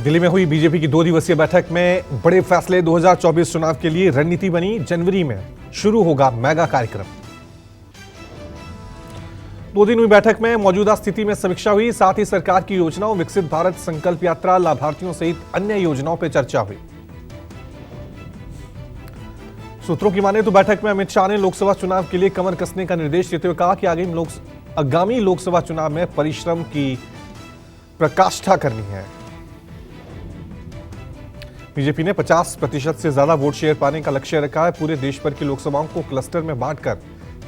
दिल्ली में हुई बीजेपी की 2 दिवसीय बैठक में बड़े फैसले। 2024 चुनाव के लिए रणनीति बनी। जनवरी में शुरू होगा मेगा कार्यक्रम। 2 दिन हुई बैठक में मौजूदा स्थिति में समीक्षा हुई, साथ ही सरकार की योजनाओं, विकसित भारत संकल्प यात्रा, लाभार्थियों सहित अन्य योजनाओं पर चर्चा हुई। सूत्रों की माने तो बैठक में अमित शाह ने लोकसभा चुनाव के लिए कमर कसने का निर्देश देते हुए कहा कि आगामी लोकसभा चुनाव में परिश्रम की प्रकाष्ठा करनी है। बीजेपी ने 50% से ज्यादा वोट शेयर पाने का लक्ष्य रखा है। पूरे देश भर की लोकसभाओं को क्लस्टर में बांटकर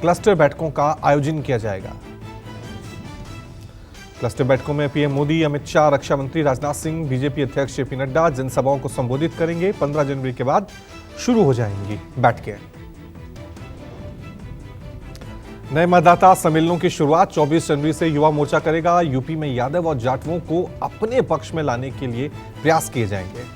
क्लस्टर बैठकों का आयोजन किया जाएगा। क्लस्टर बैठकों में पीएम मोदी, अमित शाह, रक्षा मंत्री राजनाथ सिंह, बीजेपी अध्यक्ष जेपी नड्डा जनसभाओं को संबोधित करेंगे। 15 जनवरी के बाद शुरू हो जाएंगी बैठकें। नए मतदाता सम्मेलनों की शुरुआत 24 जनवरी से युवा मोर्चा करेगा। यूपी में यादव और जाटवों को अपने पक्ष में लाने के लिए प्रयास किए जाएंगे।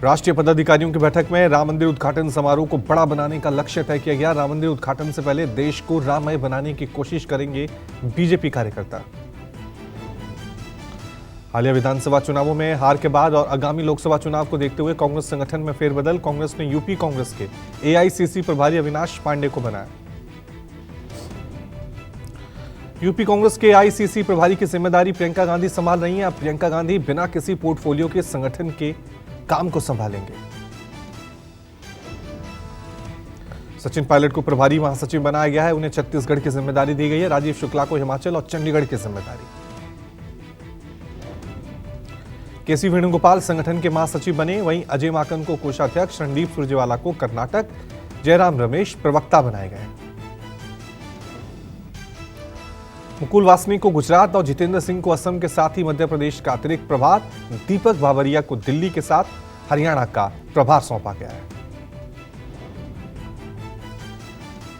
राष्ट्रीय पदाधिकारियों की बैठक में राम मंदिर उद्घाटन समारोह को बड़ा बनाने का लक्ष्य तय किया गया। राम मंदिर उद्घाटन से पहले देश को राममय बनाने की कोशिश करेंगे बीजेपी कार्यकर्ता। हालिया विधानसभा चुनावों में हार के बाद और आगामी लोकसभा चुनाव को देखते हुए कांग्रेस संगठन में फेरबदल। कांग्रेस ने यूपी कांग्रेस के एआईसीसी प्रभारी अविनाश पांडे को बनाया। यूपी कांग्रेस के एआईसीसी प्रभारी की जिम्मेदारी प्रियंका गांधी संभाल रही हैं। अब प्रियंका गांधी बिना किसी पोर्टफोलियो के संगठन के काम को संभालेंगे। सचिन पायलट को प्रभारी महासचिव बनाया गया है। उन्हें छत्तीसगढ़ की जिम्मेदारी दी गई है। राजीव शुक्ला को हिमाचल और चंडीगढ़ की जिम्मेदारी। केसी वेणुगोपाल संगठन के महासचिव बने। वहीं अजय माकन को कोषाध्यक्ष, रणदीप सुरजेवाला को कर्नाटक, जयराम रमेश प्रवक्ता बनाए गए। मुकुल वासनिक को गुजरात और जितेंद्र सिंह को असम के साथ ही मध्य प्रदेश का अतिरिक्त प्रभार, दीपक बावरिया को दिल्ली के साथ हरियाणा का प्रभार सौंपा गया है।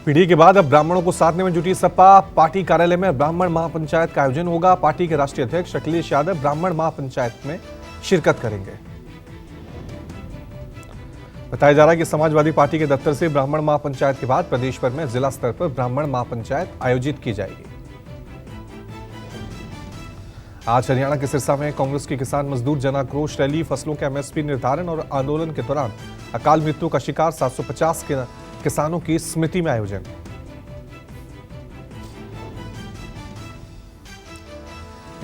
पीढ़ी के बाद अब ब्राह्मणों को साधने में जुटी सपा। पार्टी कार्यालय में ब्राह्मण महापंचायत का आयोजन होगा। पार्टी के राष्ट्रीय अध्यक्ष अखिलेश यादव ब्राह्मण महापंचायत में शिरकत करेंगे। बताया जा रहा है कि समाजवादी पार्टी के दफ्तर से ब्राह्मण महापंचायत के बाद प्रदेश भर में जिला स्तर पर ब्राह्मण महापंचायत आयोजित की जाएगी। आज हरियाणा के सिरसा में कांग्रेस की किसान मजदूर जन आक्रोश रैली। फसलों के एमएसपी निर्धारण और आंदोलन के दौरान अकाल मृत्यु का शिकार 750 के किसानों की स्मृति में आयोजन।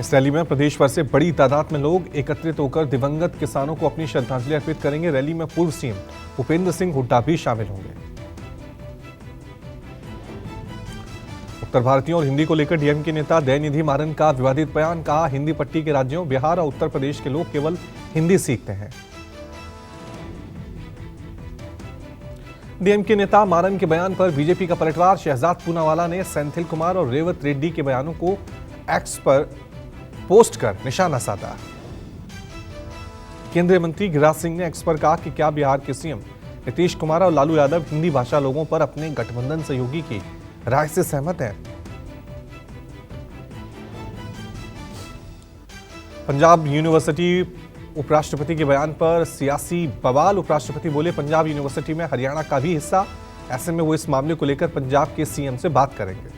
इस रैली में प्रदेश भर से बड़ी तादाद में लोग एकत्रित होकर दिवंगत किसानों को अपनी श्रद्धांजलि अर्पित करेंगे। रैली में पूर्व सीएम भूपेंद्र सिंह हुड्डा भी शामिल होंगे। उत्तर भारतीयों और हिंदी को लेकर डीएमके नेता दयानिधि मारन का विवादित बयान। कहा, हिंदी पट्टी के राज्यों बिहार और उत्तर प्रदेश के लोग केवल हिंदी सीखते हैं। डीएमके नेता मारन के बयान पर बीजेपी का पलटवार। शहजाद पूनावाला ने सेंथिल कुमार और रेवत रेड्डी के बयानों को एक्स पर पोस्ट कर निशाना साधा। केंद्रीय मंत्री गिरिराज सिंह ने एक्स पर कहा कि क्या बिहार के सीएम नीतीश कुमार और लालू यादव हिंदी भाषा लोगों पर अपने गठबंधन सहयोगी की राय से सहमत हैं। पंजाब यूनिवर्सिटी उपराष्ट्रपति के बयान पर सियासी बवाल। उपराष्ट्रपति बोले, पंजाब यूनिवर्सिटी में हरियाणा का भी हिस्सा, ऐसे में वो इस मामले को लेकर पंजाब के सीएम से बात करेंगे।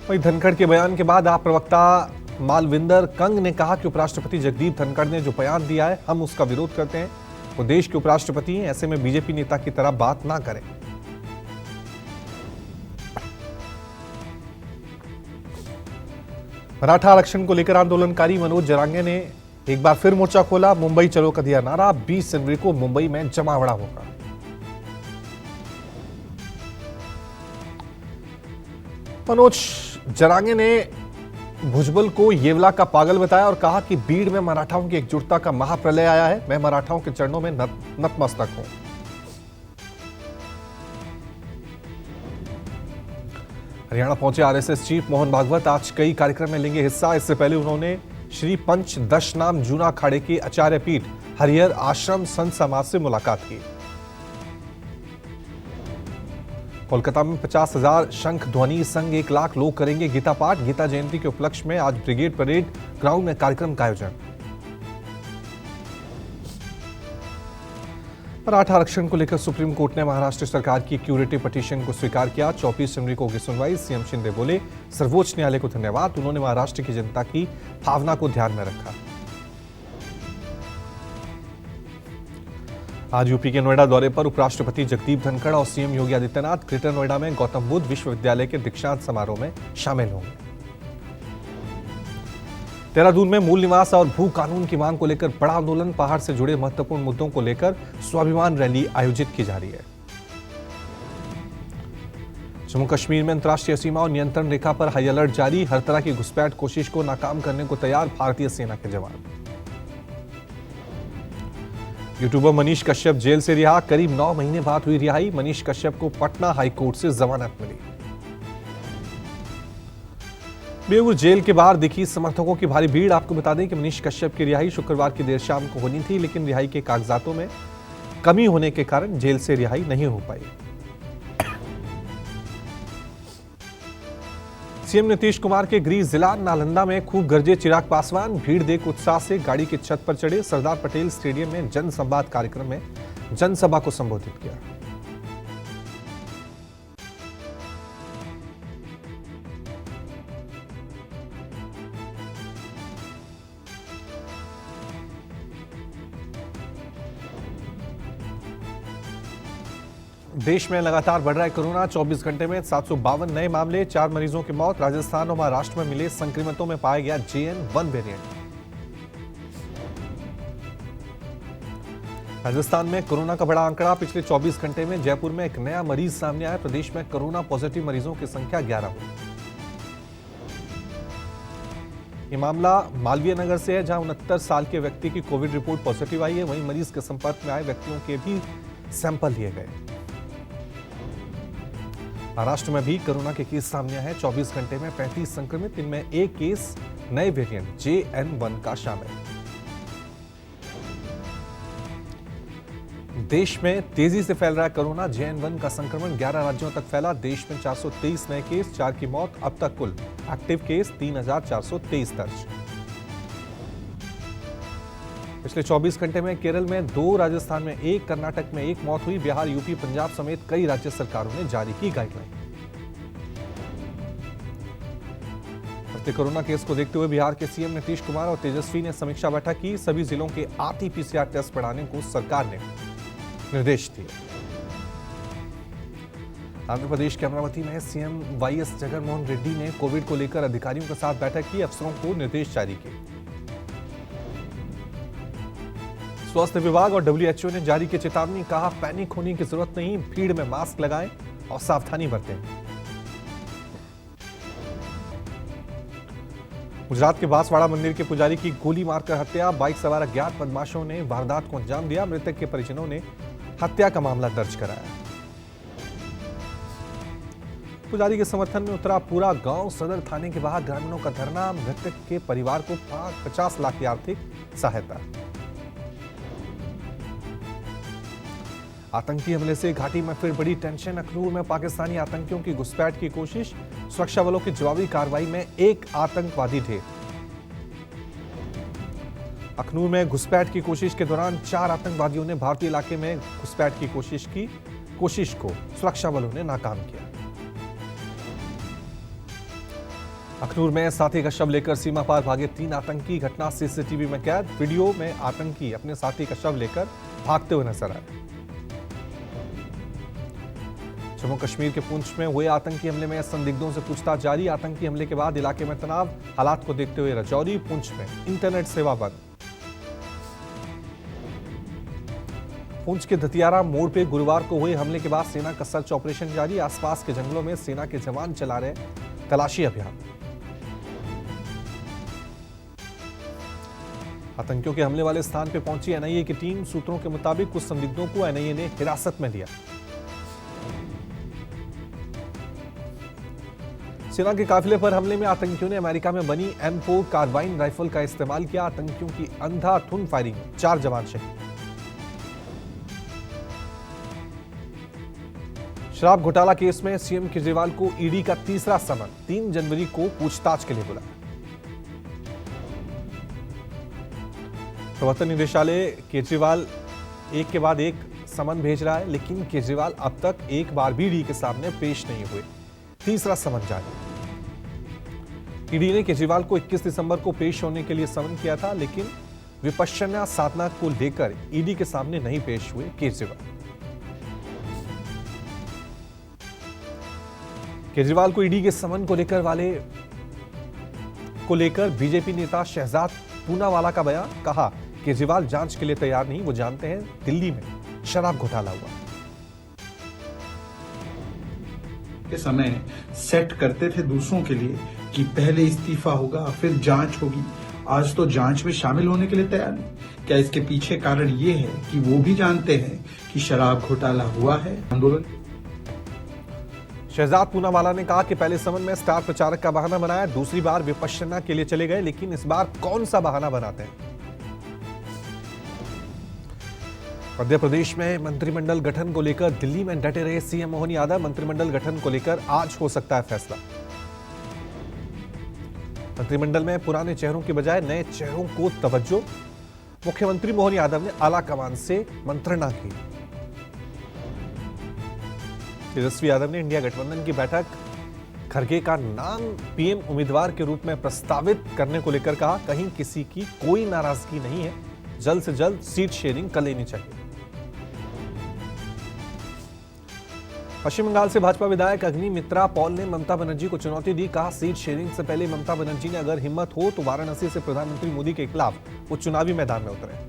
वहीं धनखड़ के बयान के बाद आप प्रवक्ता मालविंदर कंग ने कहा कि उपराष्ट्रपति जगदीप धनखड़ ने जो बयान दिया है, हम उसका विरोध करते हैं। वो देश के उपराष्ट्रपति हैं, ऐसे में बीजेपी नेता की तरह बात ना करें। मराठा आरक्षण को लेकर आंदोलनकारी मनोज जरांगे ने एक बार फिर मोर्चा खोला। मुंबई चलो का दिया नारा। 20 जनवरी को मुंबई में जमावड़ा होगा। मनोज जरांगे ने भुजबल को येवला का पागल बताया और कहा कि भीड़ में मराठाओं की एकजुटता का महाप्रलय आया है। मैं मराठाओं के चरणों में नतमस्तक हूं। हरियाणा पहुंचे आरएसएस चीफ मोहन भागवत आज कई कार्यक्रम में लेंगे हिस्सा। इससे पहले उन्होंने श्री पंच दशनाम जूना अखाड़े के आचार्य पीठ हरिहर आश्रम संत समाज से मुलाकात की। कोलकाता में 50,000 शंख ध्वनि संग 1 लाख लोग करेंगे गीता पाठ। गीता जयंती के उपलक्ष्य में आज ब्रिगेड परेड ग्राउंड में कार्यक्रम का आयोजन। मराठा आरक्षण को लेकर सुप्रीम कोर्ट ने महाराष्ट्र सरकार की क्यूरेटिव पिटीशन को स्वीकार किया। 24 जनवरी को होगी सुनवाई। सीएम शिंदे बोले, सर्वोच्च न्यायालय को धन्यवाद, उन्होंने महाराष्ट्र की जनता की भावना को ध्यान में रखा। आज यूपी के नोएडा दौरे पर उपराष्ट्रपति जगदीप धनखड़ और सीएम योगी आदित्यनाथ ग्रेटर नोएडा में गौतम बुद्ध विश्वविद्यालय के दीक्षांत समारोह में शामिल होंगे। देहरादून में मूल निवास और भू कानून की मांग को लेकर बड़ा आंदोलन, पहाड़ से जुड़े महत्वपूर्ण मुद्दों को लेकर स्वाभिमान रैली आयोजित की जा रही है। जम्मू कश्मीर में अंतर्राष्ट्रीय सीमा और नियंत्रण रेखा पर हाई अलर्ट जारी, हर तरह की घुसपैठ कोशिश को नाकाम करने को तैयार भारतीय सेना के जवान। यूट्यूबर मनीष कश्यप जेल से रिहा, करीब 9 महीने बाद हुई रिहाई। मनीष कश्यप को पटना हाईकोर्ट से जमानत मिली। बेउर जेल के बाहर दिखी समर्थकों की भारी भीड़। आपको बता दें कि मनीष कश्यप की रिहाई शुक्रवार की देर शाम को होनी थी, लेकिन रिहाई के कागजातों में कमी होने के कारण जेल से रिहाई नहीं हो पाई। सीएम नीतीश कुमार के गृह जिला नालंदा में खूब गरजे चिराग पासवान, भीड़ देख उत्साह से गाड़ी की छत पर चढ़े। सरदार पटेल स्टेडियम में जनसंवाद कार्यक्रम में जनसभा को संबोधित किया। देश में लगातार बढ़ रहा है कोरोना। 24 घंटे में 752 नए मामले, 4 मरीजों की मौत। राजस्थान और महाराष्ट्र में मिले संक्रमितों में पाया गया JN.1 वेरिएंट। राजस्थान में कोरोना का बड़ा आंकड़ा, पिछले 24 घंटे में जयपुर में एक नया मरीज सामने आया। प्रदेश में कोरोना पॉजिटिव मरीजों की संख्या 11 हुई। ये मामला मालवीय नगर से है, जहां 69 साल के व्यक्ति की कोविड रिपोर्ट पॉजिटिव आई है। वहीं मरीज के संपर्क में आए व्यक्तियों के भी सैंपल लिए गए। महाराष्ट्र में भी कोरोना के केस सामने आए हैं। 24 घंटे में 35 संक्रमित, इनमें एक केस नए वेरिएंट JN.1 का शामिल। देश में तेजी से फैल रहा है कोरोना। JN.1 का संक्रमण 11 राज्यों तक फैला। देश में 423 नए केस, 4 की मौत। अब तक कुल एक्टिव केस 3423 दर्ज। पिछले 24 घंटे में केरल में 2, राजस्थान में 1, कर्नाटक में 1 मौत हुई। बिहार, यूपी, पंजाब समेत कई राज्य सरकारों ने जारी की गाइडलाइन। बढ़ते कोरोना केस को देखते हुए बिहार के सीएम नीतीश कुमार और तेजस्वी ने समीक्षा बैठक की। सभी जिलों के RT-PCR टेस्ट बढ़ाने को सरकार ने निर्देश दिए। आंध्र प्रदेश के अमरावती में सीएम YS जगनमोहन रेड्डी ने कोविड को लेकर अधिकारियों के साथ बैठक की, अफसरों को निर्देश जारी किए। स्वास्थ्य विभाग और WHO ने जारी की चेतावनी, कहा पैनिक होने की जरूरत नहीं, भीड़ में मास्क लगाएं और सावधानी बरतें। गुजरात के बांसवाड़ा मंदिर के पुजारी की गोली मारकर हत्या, बाइक सवार अज्ञात बदमाशों ने वारदात को अंजाम दिया। मृतक के परिजनों ने हत्या का मामला दर्ज कराया। पुजारी के समर्थन में उतरा पूरा गांव, सदर थाने के बाहर ग्रामीणों का धरना। मृतक के परिवार को 50 लाख की आर्थिक सहायता। आतंकी हमले से घाटी में फिर बड़ी टेंशन। अखनूर में पाकिस्तानी आतंकियों की घुसपैठ की कोशिश, सुरक्षा बलों की जवाबी कार्रवाई में एक आतंकवादी ढेर। अखनूर में घुसपैठ की कोशिश के दौरान 4 आतंकवादियों ने भारतीय इलाके में घुसपैठ की कोशिश को सुरक्षा बलों ने नाकाम किया। अखनूर में साथी का शव लेकर सीमा पार भागे 3 आतंकी, घटना CCTV में कैद। वीडियो में आतंकी अपने साथी का शव लेकर भागते हुए नजर आए। जम्मू कश्मीर के पुंछ में हुए आतंकी हमले में संदिग्धों से पूछताछ जारी। आतंकी हमले के बाद इलाके में तनाव, हालात को देखते हुए राजौरी, पुंछ में इंटरनेट सेवा बंद। पुंछ के धतियारा मोड़ पे गुरुवार को हुए हमले के बाद सेना का सर्च ऑपरेशन जारी। आसपास के जंगलों में सेना के जवान चला रहे तलाशी अभियान। आतंकियों के हमले वाले स्थान पर पहुंची NIA की टीम। सूत्रों के मुताबिक कुछ संदिग्धों को NIA ने हिरासत में लिया। सेना के काफिले पर हमले में आतंकियों ने अमेरिका में बनी M4 कार्बाइन राइफल का इस्तेमाल किया। आतंकियों की अंधाधुंध फायरिंग में 4 जवान शहीद। शराब घोटाला केस में सीएम केजरीवाल को ईडी का तीसरा समन, 3 जनवरी को पूछताछ के लिए बुलाया। प्रवर्तन निदेशालय केजरीवाल एक के बाद एक समन भेज रहा है, लेकिन केजरीवाल अब तक एक बार भी ईडी के सामने पेश नहीं हुए। तीसरा समन जारी। ईडी ने केजरीवाल को 21 दिसंबर को पेश होने के लिए समन किया था, लेकिन विपश्यना साधना को लेकर ईडी के सामने नहीं पेश हुए केजरीवाल। केजरीवाल को ईडी के समन को लेकर बीजेपी नेता शहजाद पूनावाला का बयान। कहा, केजरीवाल जांच के लिए तैयार नहीं, वो जानते हैं दिल्ली में शराब घोटाला हुआ। के समय सेट करते थे दूसरों के लिए कि पहले इस्तीफा होगा फिर जांच होगी। आज तो जांच में शामिल होने के लिए तैयार नहीं। क्या इसके पीछे कारण ये है कि वो भी जानते हैं कि शराब घोटाला हुआ है? आंदोलन। शहजाद पूनावाला ने कहा कि पहले समन में स्टार प्रचारक का बहाना बनाया, दूसरी बार विपश्यना के लिए चले गए, लेकिन इस बार कौन सा बहाना बनाते हैं? मध्य प्रदेश में मंत्रिमंडल गठन को लेकर दिल्ली में डटे रहे सीएम मोहन यादव। मंत्रिमंडल गठन को लेकर आज हो सकता है फैसला। मंत्रिमंडल में पुराने चेहरों के बजाय नए चेहरों को तवज्जो। मुख्यमंत्री मोहन यादव ने आला कमान से मंत्रणा की। तेजस्वी यादव ने इंडिया गठबंधन की बैठक खड़गे का नाम पीएम उम्मीदवार के रूप में प्रस्तावित करने को लेकर कहा, कहीं किसी की कोई नाराजगी नहीं है, जल्द से जल्द सीट शेयरिंग कर लेनी चाहिए। पश्चिम बंगाल से भाजपा विधायक अग्निमित्रा पॉल ने ममता बनर्जी को चुनौती दी। कहा, सीट शेयरिंग से पहले ममता बनर्जी ने अगर हिम्मत हो तो वाराणसी से प्रधानमंत्री मोदी के खिलाफ वो चुनावी मैदान में उतरे।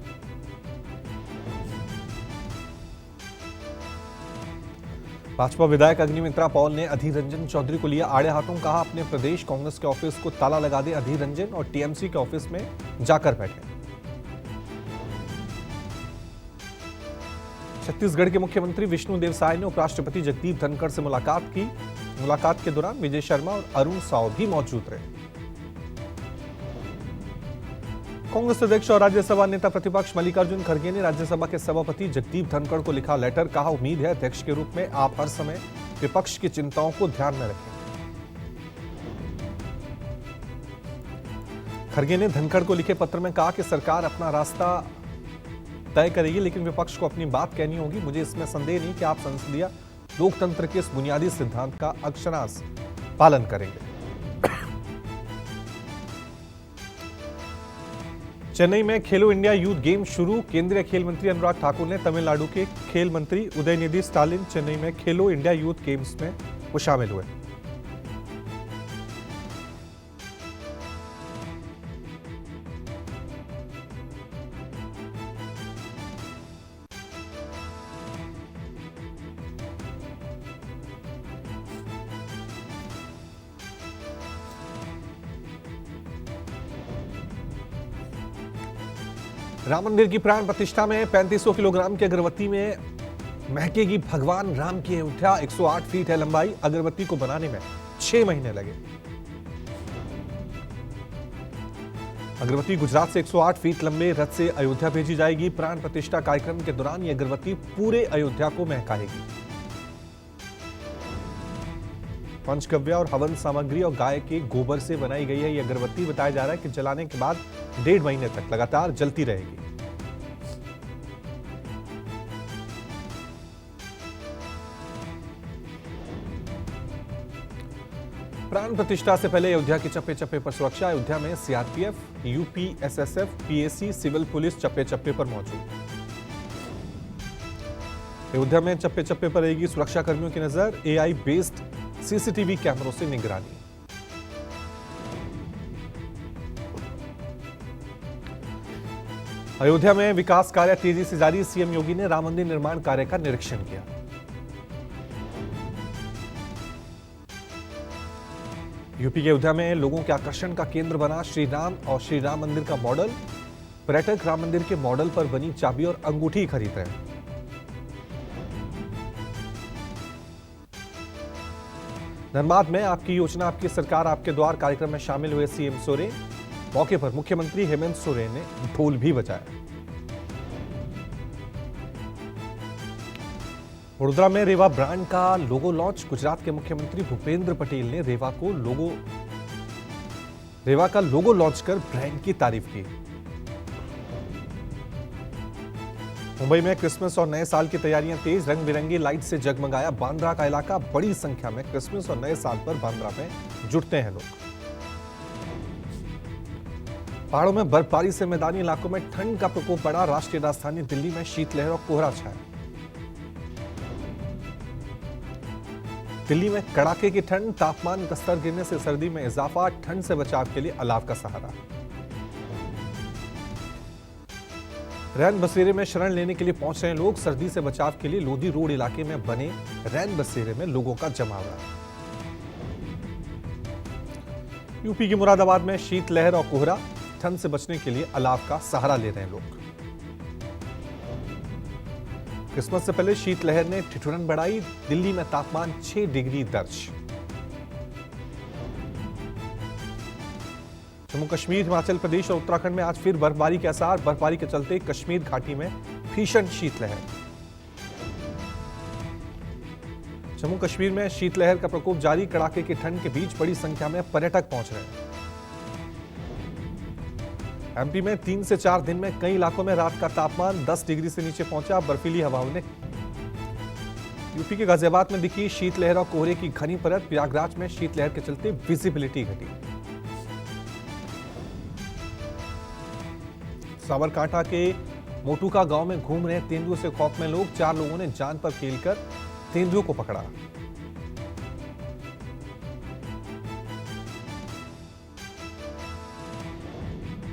भाजपा विधायक अग्निमित्रा पॉल ने अधीर रंजन चौधरी को लिया आड़े हाथों। कहा, अपने प्रदेश कांग्रेस के ऑफिस को ताला लगा दे अधीर रंजन और टीएमसी के ऑफिस में जाकर बैठे। छत्तीसगढ़ के मुख्यमंत्री विष्णुदेव साय ने उपराष्ट्रपति जगदीप धनखड़ से मुलाकात की। मुलाकात के दौरान विजय शर्मा और अरुण साव भी मौजूद रहे। कांग्रेस अध्यक्ष और राज्यसभा नेता प्रतिपक्ष मल्लिकार्जुन खड़गे ने राज्यसभा के सभापति जगदीप धनखड़ को लिखा लेटर। कहा, उम्मीद है अध्यक्ष के रूप में आप हर समय विपक्ष की चिंताओं को ध्यान में रखें। खड़गे ने धनखड़ को लिखे पत्र में कहा कि सरकार अपना रास्ता तय करेगी, लेकिन विपक्ष को अपनी बात कहनी होगी। मुझे इसमें संदेह नहीं कि आप संसदीय लोकतंत्र के इस बुनियादी सिद्धांत का अक्षरांश पालन करेंगे। चेन्नई में खेलो इंडिया यूथ गेम शुरू। केंद्रीय खेल मंत्री अनुराग ठाकुर ने तमिलनाडु के खेल मंत्री उदयनिधि स्टालिन चेन्नई में खेलो इंडिया यूथ गेम्स में वो शामिल हुए। राम मंदिर की प्राण प्रतिष्ठा में 3500 किलोग्राम की अगरबत्ती में महकेगी भगवान राम की अयोध्या। 108 फीट है लंबाई। अगरबत्ती को बनाने में 6 महीने लगे। अगरबत्ती गुजरात से 108 फीट लंबे रथ से अयोध्या भेजी जाएगी। प्राण प्रतिष्ठा कार्यक्रम के दौरान यह अगरबत्ती पूरे अयोध्या को महकाएगी। पंचगव्य और हवन सामग्री और गाय के गोबर से बनाई गई है। यह अगरबत्ती बताया जा रहा है कि जलाने के बाद 1.5 महीने तक लगातार जलती रहेगी। प्राण प्रतिष्ठा से पहले अयोध्या के चप्पे चप्पे पर सुरक्षा। अयोध्या में CRPF, UP, SSF, PAC, civil police चप्पे चप्पे पर मौजूद। अयोध्या में चप्पे चप्पे पर रहेगी सुरक्षा कर्मियों की नजर। एआई बेस्ड सीसीटीवी कैमरों से निगरानी। अयोध्या में विकास कार्य तेजी से जारी। सीएम योगी ने राम मंदिर निर्माण कार्य का निरीक्षण किया। यूपी के अयोध्या में लोगों के आकर्षण का केंद्र बना श्री राम और श्री राम मंदिर का मॉडल। पर्यटक राम मंदिर के मॉडल पर बनी चाबी और अंगूठी खरीद रहे हैं। धनबाद में आपकी योजना आपकी सरकार आपके द्वार कार्यक्रम में शामिल हुए सीएम सोरेन। मौके पर मुख्यमंत्री हेमंत सोरेन ने ढोल भी बजाया। वडोदरा में रेवा ब्रांड का लोगो लॉन्च। गुजरात के मुख्यमंत्री भूपेंद्र पटेल ने रेवा का लोगो लॉन्च कर ब्रांड की तारीफ की। मुंबई में क्रिसमस और नए साल की तैयारियां तेज, रंग बिरंगी लाइट से जगमगाया बांद्रा का इलाका। बड़ी संख्या में क्रिसमस और नए साल पर बांद्रा में जुटते हैं लोग। पहाड़ों में बर्फबारी से मैदानी इलाकों में ठंड का प्रकोप बढ़ा। राष्ट्रीय राजधानी दिल्ली में शीतलहर और कोहरा छाया। दिल्ली में कड़ाके की ठंड, तापमान का स्तर गिरने से सर्दी में इजाफा। ठंड से बचाव के लिए अलाव का सहारा। रैन बसेरे में शरण लेने के लिए पहुंच रहे लोग। सर्दी से बचाव के लिए लोधी रोड इलाके में बने रैन बसेरे में लोगों का जमावड़ा। यूपी के मुरादाबाद में शीतलहर और कोहरा। ठंड से बचने के लिए अलाव का सहारा ले रहे हैं लोग। क्रिसमस से पहले शीतलहर ने ठिठुरन बढ़ाई। दिल्ली में तापमान 6 डिग्री दर्ज। जम्मू कश्मीर, हिमाचल प्रदेश और उत्तराखंड में आज फिर बर्फबारी के आसार। बर्फबारी के चलते कश्मीर घाटी में भीषण शीतलहर। जम्मू कश्मीर में शीतलहर का प्रकोप जारी। कड़ाके की ठंड के बीच बड़ी संख्या में पर्यटक पहुंच रहे हैं। एमपी में 3 से 4 दिन में कई इलाकों में रात का तापमान 10 डिग्री से नीचे पहुंचा। बर्फीली हवाओं ने यूपी के गाजियाबाद में दिखी शीतलहर और कोहरे की घनी परत। प्रयागराज में शीतलहर के चलते विजिबिलिटी घटी। साबरकांठा के मोटुका गांव में घूम रहे तेंदुओं से खौफ में लोग। 4 लोगों ने जान पर खेलकर तेंदुओं को पकड़ा।